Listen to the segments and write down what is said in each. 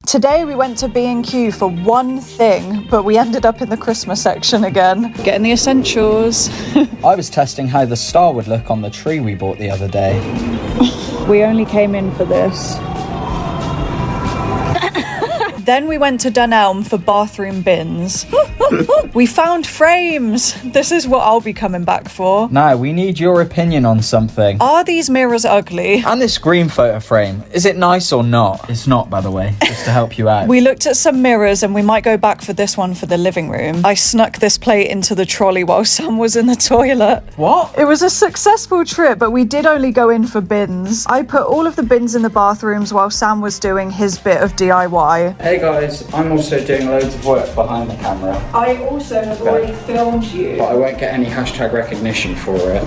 Today we went to B&Q for one thing, but we ended up in the Christmas section again. Getting the essentials. I was testing how the star would look on the tree we bought the other day. We only came in for this. Then we went to Dunelm for bathroom bins. We found frames. This is what I'll be coming back for. Now, we need your opinion on something. Are these mirrors ugly? And this green photo frame, is it nice or not? It's not, by the way, just to help you out. We looked at some mirrors and we might go back for this one for the living room. I snuck this plate into the trolley while Sam was in the toilet. What? It was a successful trip, but we did only go in for bins. I put all of the bins in the bathrooms while Sam was doing his bit of DIY. Hey guys, I'm also doing loads of work behind the camera. I also have already filmed you. But I won't get any hashtag recognition for it.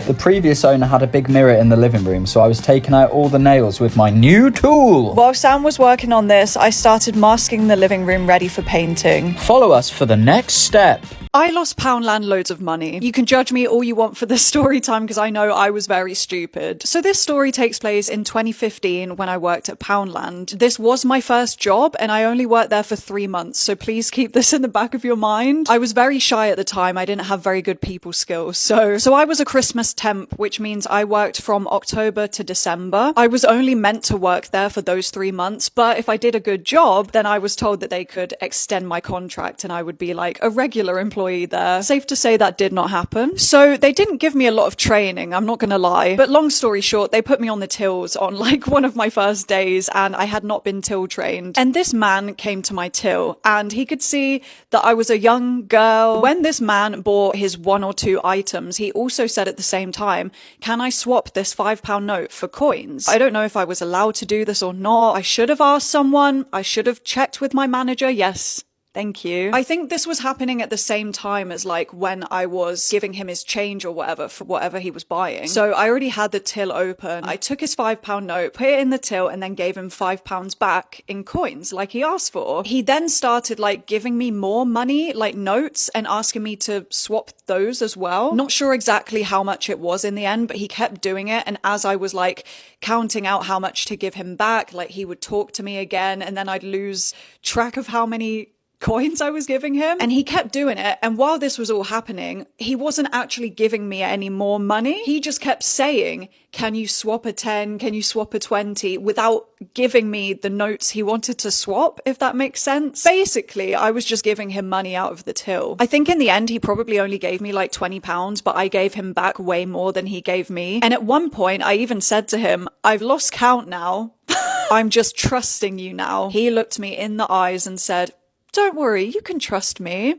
The previous owner had a big mirror in the living room, so I was taking out all the nails with my new tool. While Sam was working on this, I started masking the living room ready for painting. Follow us for the next step. I lost Poundland loads of money. You can judge me all you want for this story time because I know I was very stupid. So this story takes place in 2015 when I worked at Poundland. This was my first job and I only worked there for 3 months, so please keep this in the back of your mind. I was very shy at the time. I didn't have very good people skills. So I was a Christmas temp, which means I worked from October to December. I was only meant to work there for those 3 months, but if I did a good job, then I was told that they could extend my contract and I would be like a regular employee there. Safe to say that did not happen. So they didn't give me a lot of training, I'm not gonna lie. But long story short, they put me on the tills on like one of my first days and I had not been till trained. And this man came to my till and he could see that I was a young girl. When this man bought his 1 or 2 items, he also said at the same time, can I swap this £5 note for coins? I don't know if I was allowed to do this or not. I should have asked someone. I should have checked with my manager. Yes. Thank you. I think this was happening at the same time as like when I was giving him his change or whatever for whatever he was buying. So I already had the till open. I took his £5 note, put it in the till and then gave him £5 back in coins like he asked for. He then started like giving me more money, like notes, and asking me to swap those as well. Not sure exactly how much it was in the end, but he kept doing it. And as I was like counting out how much to give him back, like he would talk to me again and then I'd lose track of how many coins I was giving him, and he kept doing it. And while this was all happening, he wasn't actually giving me any more money. He just kept saying, can you swap a 10? Can you swap a 20? Without giving me the notes he wanted to swap, if that makes sense. Basically, I was just giving him money out of the till. I think in the end, he probably only gave me like £20, but I gave him back way more than he gave me. And at one point, I even said to him, I've lost count now. I'm just trusting you now. He looked me in the eyes and said, don't worry, you can trust me.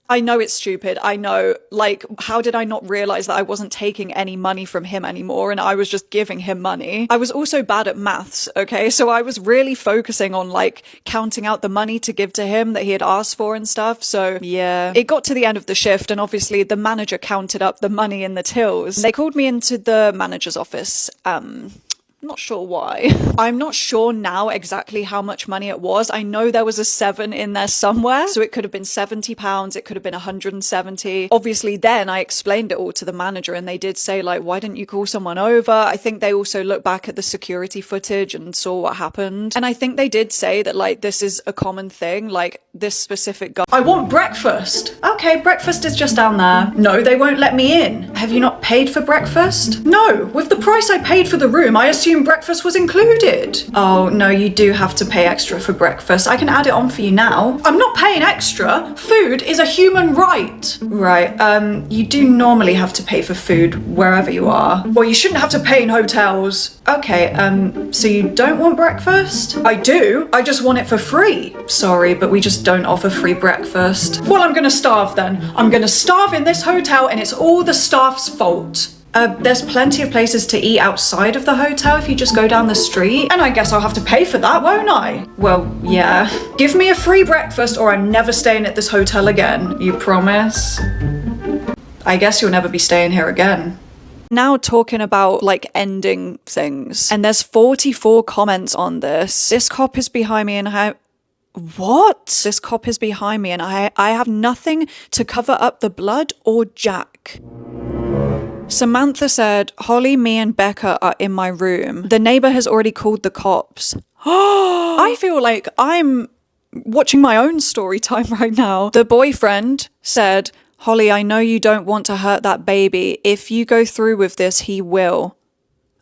I know it's stupid. I know, like, how did I not realize that I wasn't taking any money from him anymore and I was just giving him money? I was also bad at maths, okay? So I was really focusing on like counting out the money to give to him that he had asked for and stuff. So yeah, it got to the end of the shift and obviously the manager counted up the money in the tills. They called me into the manager's office. Not sure why. I'm not sure now exactly how much money it was. I know there was a 7 in there somewhere. So it could have been £70. It could have been 170. Obviously then I explained it all to the manager and they did say like, why didn't you call someone over? I think they also looked back at the security footage and saw what happened. And I think they did say that like, this is a common thing. Like this specific guy. I want breakfast. Okay, breakfast is just down there. No, they won't let me in. Have you not paid for breakfast? No, with the price I paid for the room, I assume breakfast was included. Oh no, you do have to pay extra for breakfast. I can add it on for you now. I'm not paying extra. Food is a human right. Right, you do normally have to pay for food wherever you are. Well, you shouldn't have to pay in hotels. Okay, so you don't want breakfast? I do, I just want it for free. Sorry, but we just don't offer free breakfast. Well, I'm gonna starve then. I'm gonna starve in this hotel and it's all the staff's fault. There's plenty of places to eat outside of the hotel if you just go down the street. And I guess I'll have to pay for that, won't I? Well, yeah. Give me a free breakfast or I'm never staying at this hotel again. You promise? I guess you'll never be staying here again. Now talking about like ending things. And there's 44 comments on this. This cop is behind me and What? This cop is behind me and I have nothing to cover up the blood or Jack. Samantha said, Holly, me and Becca are in my room. The neighbor has already called the cops. I feel like I'm watching my own story time right now. The boyfriend said, Holly, I know you don't want to hurt that baby. If you go through with this, he will.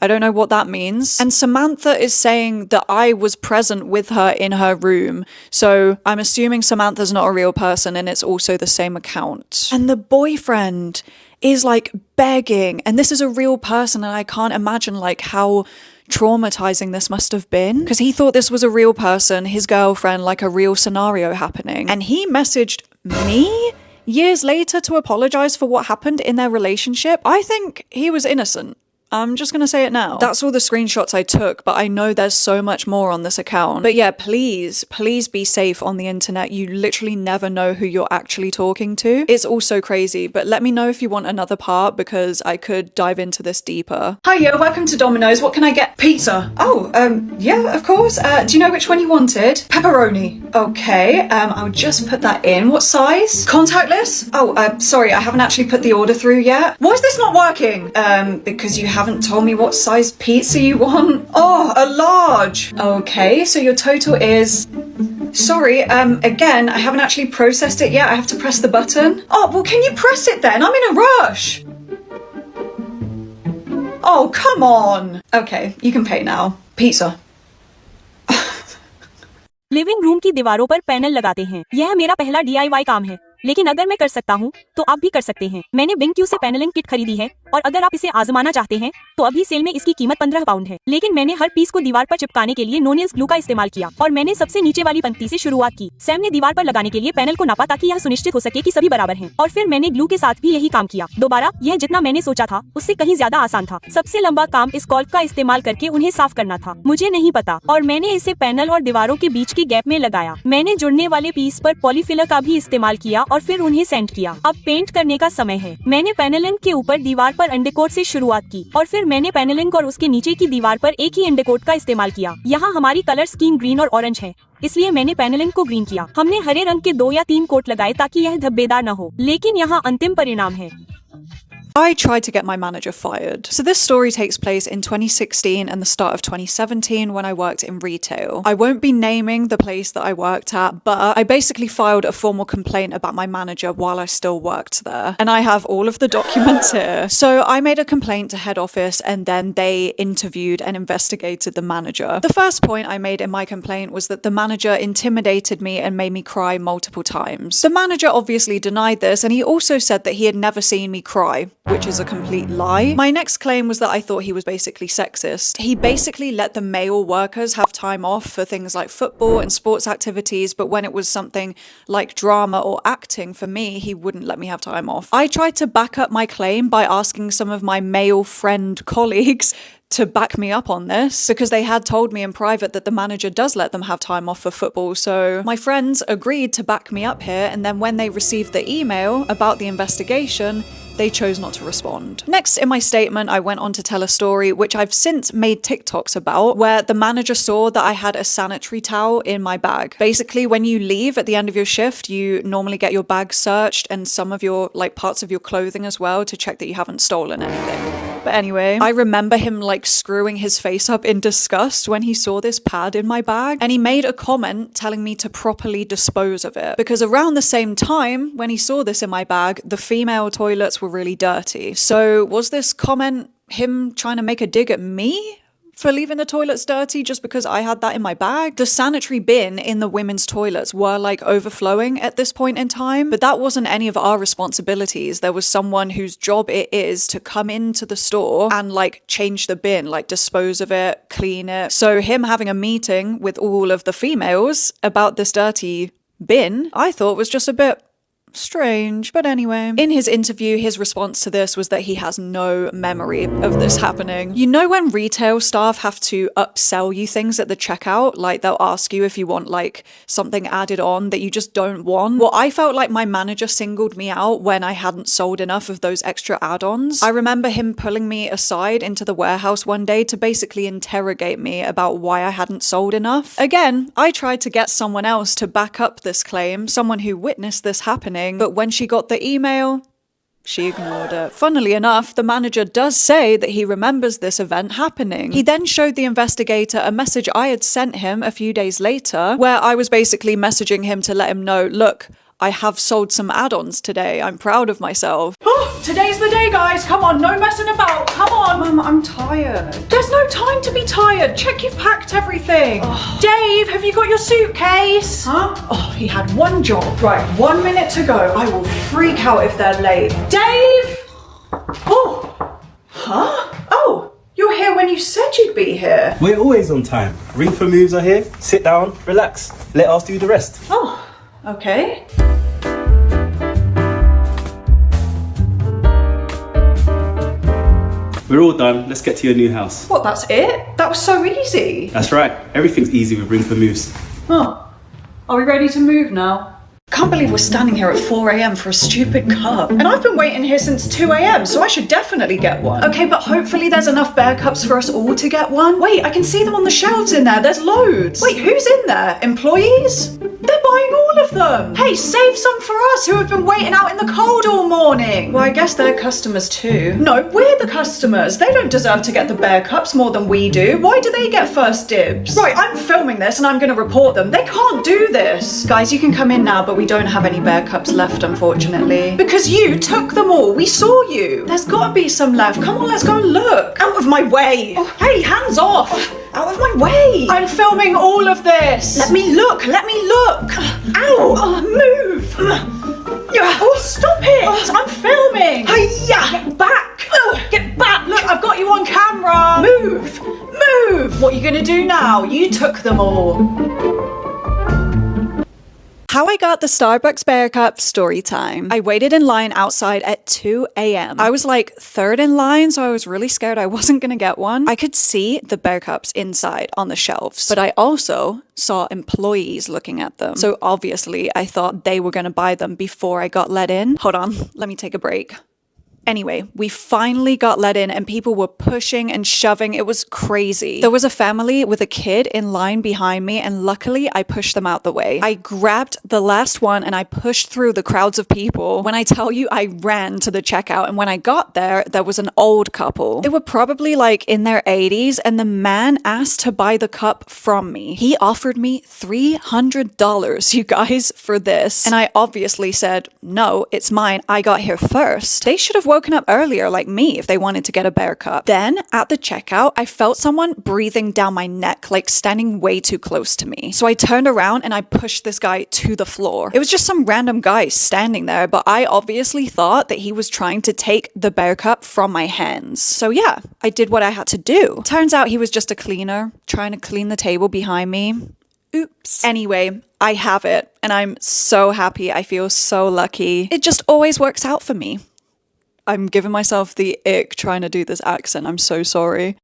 I don't know what that means. And Samantha is saying that I was present with her in her room. So I'm assuming Samantha's not a real person and it's also the same account. And the boyfriend is like begging, and this is a real person, and I can't imagine like how traumatizing this must have been, because he thought this was a real person, his girlfriend, like a real scenario happening. And he messaged me years later to apologize for what happened in their relationship. I think he was innocent. I'm just gonna say it now. That's all the screenshots I took, but I know there's so much more on this account. But yeah, please be safe on the internet. You literally never know who you're actually talking to. It's all so crazy, but let me know if you want another part because I could dive into this deeper. Hiya, welcome to Domino's. What can I get? Pizza. Oh, yeah, of course. Do you know which one you wanted? Pepperoni. Okay, I'll just put that in. What size? Contactless? Oh, sorry, I haven't actually put the order through yet. Why is this not working? Because you haven't told me what size pizza you want. Oh, a large. Okay, so your total is... Sorry, again, I haven't actually processed it yet. I have to press the button. Oh, well, can you press it then? I'm in a rush. Oh, come on. Okay, you can pay now. Pizza. Living room की दीवारों पर panel लगाते हैं। यह मेरा पहला DIY काम है, लेकिन अगर मैं कर सकता हूँ तो आप भी कर सकते हैं। मैंने बिंग से पैनलिंग किट खरीदी है और अगर आप इसे आजमाना चाहते हैं तो अभी सेल में इसकी कीमत 15 पाउंड है। लेकिन मैंने हर पीस को दीवार पर चिपकाने के लिए नो नेल्स ग्लू का इस्तेमाल किया और मैंने सबसे नीचे वाली पंक्ति से शुरुआत की। सैम ने दीवार पर लगाने के लिए पैनल को नापा ताकि यह सुनिश्चित हो सके कि सभी बराबर हैं और फिर मैंने ग्लू के साथ भी यही काम किया। दोबारा यह जितना मैंने सोचा था उससे कहीं ज्यादा आसान था। सबसे लंबा काम इस कॉल्क का इस्तेमाल करके उन्हें साफ करना था। मुझे नहीं पता और मैंने इसे पैनल और दीवारों के बीच के गैप में लगाया। मैंने जुड़ने वाले पीस पर पॉलीफिलर का भी इस्तेमाल किया और फिर उन्हें सेंट किया। अब पेंट करने का समय है। मैंने पैनलिंग के ऊपर दीवार पर अंडरकोट से शुरुआत की और फिर मैंने पैनलिंग और उसके नीचे की दीवार पर एक ही अंडरकोट का इस्तेमाल किया। यहाँ हमारी कलर स्कीम ग्रीन और ऑरेंज है, इसलिए मैंने पैनलिंग को ग्रीन किया। हमने हरे रंग के 2 या 3 कोट लगाए ताकि यह धब्बेदार न हो, लेकिन यहाँ अंतिम परिणाम है। I tried to get my manager fired. So this story takes place in 2016 and the start of 2017 when I worked in retail. I won't be naming the place that I worked at, but I basically filed a formal complaint about my manager while I still worked there. And I have all of the documents here. So I made a complaint to head office and then they interviewed and investigated the manager. The first point I made in my complaint was that the manager intimidated me and made me cry multiple times. The manager obviously denied this and he also said that he had never seen me cry, which is a complete lie. My next claim was that I thought he was basically sexist. He basically let the male workers have time off for things like football and sports activities, but when it was something like drama or acting, for me, he wouldn't let me have time off. I tried to back up my claim by asking some of my male friend colleagues to back me up on this because they had told me in private that the manager does let them have time off for football. So my friends agreed to back me up here, and then when they received the email about the investigation, they chose not to respond. Next in my statement, I went on to tell a story which I've since made TikToks about, where the manager saw that I had a sanitary towel in my bag. Basically, when you leave at the end of your shift, you normally get your bag searched and some of your parts of your clothing as well to check that you haven't stolen anything. But anyway, I remember him screwing his face up in disgust when he saw this pad in my bag, and he made a comment telling me to properly dispose of it because around the same time when he saw this in my bag, the female toilets were really dirty. So was this comment him trying to make a dig at me for leaving the toilets dirty just because I had that in my bag? The sanitary bin in the women's toilets were overflowing at this point in time, but that wasn't any of our responsibilities. There was someone whose job it is to come into the store and change the bin, dispose of it, clean it. So him having a meeting with all of the females about this dirty bin, I thought was just a bit strange. But anyway, in his interview, his response to this was that he has no memory of this happening. You know when retail staff have to upsell you things at the checkout? They'll ask you if you want something added on that you just don't want. Well, I felt like my manager singled me out when I hadn't sold enough of those extra add-ons. I remember him pulling me aside into the warehouse one day to basically interrogate me about why I hadn't sold enough. Again, I tried to get someone else to back up this claim, someone who witnessed this happening, but when she got the email, She ignored it. Funnily enough, the manager does say that he remembers this event happening. He then showed the investigator a message I had sent him a few days later, where I was basically messaging him to let him know, look, I have sold some add-ons today. I'm proud of myself. Oh, today's the day, guys. Come on, no messing about. Come on. Mum, I'm tired. There's no time to be tired. Check you've packed everything. Oh. Dave, have you got your suitcase? Huh? Oh, he had one job. Right, 1 minute to go. I will freak out if they're late. Dave! Oh. Huh? Oh, you're here when you said you'd be here. We're always on time. Ring for moves are here. Sit down, relax. Let us do the rest. Oh, okay. We're all done. Let's get to your new house. What, that's it? That was so easy. That's right. Everything's easy with Ring for Moves. Oh, are we ready to move now? Can't believe we're standing here at 4 a.m. for a stupid cup. And I've been waiting here since 2 a.m, so I should definitely get one. Okay, but hopefully there's enough bear cups for us all to get one. Wait, I can see them on the shelves in there. There's loads. Wait, who's in there? Employees? They're buying all of them. Hey, save some for us who have been waiting out in the cold all morning. Well, I guess they're customers too. No, we're the customers. They don't deserve to get the bear cups more than we do. Why do they get first dibs? Right, I'm filming this and I'm going to report them. They can't do this. Guys, you can come in now, but we don't have any bear cups left, unfortunately. Because you took them all. We saw you. There's got to be some left. Come on, let's go and look. Out of my way. Oh, hey, hands off. Out of my way. I'm filming all of this. Let me look. Let me look. Ow. Move. Oh, stop it. I'm filming. Hiya. Get back. Get back. Look, I've got you on camera. Move. Move. What are you going to do now? You took them all. How I got the Starbucks Bear Cup story time. I waited in line outside at 2 a.m. I was like third in line, so I was really scared I wasn't gonna get one. I could see the Bear Cups inside on the shelves, but I also saw employees looking at them. So obviously I thought they were gonna buy them before I got let in. Hold on, let me take a break. Anyway, we finally got let in and people were pushing and shoving. It was crazy. There was a family with a kid in line behind me and luckily I pushed them out the way. I grabbed the last one and I pushed through the crowds of people. When I tell you I ran to the checkout and when I got there, there was an old couple. They were probably like in their 80s and the man asked to buy the cup from me. He offered me $300, you guys, for this. And I obviously said, no, it's mine. I got here first. They should have woken up earlier like me if they wanted to get a bear cup. Then at the checkout, I felt someone breathing down my neck, like standing way too close to me. So I turned around and I pushed this guy to the floor. It was just some random guy standing there, but I obviously thought that he was trying to take the bear cup from my hands. So yeah, I did what I had to do. Turns out he was just a cleaner trying to clean the table behind me. Oops. Anyway, I have it and I'm so happy. I feel so lucky. It just always works out for me. I'm giving myself the ick trying to do this accent. I'm so sorry.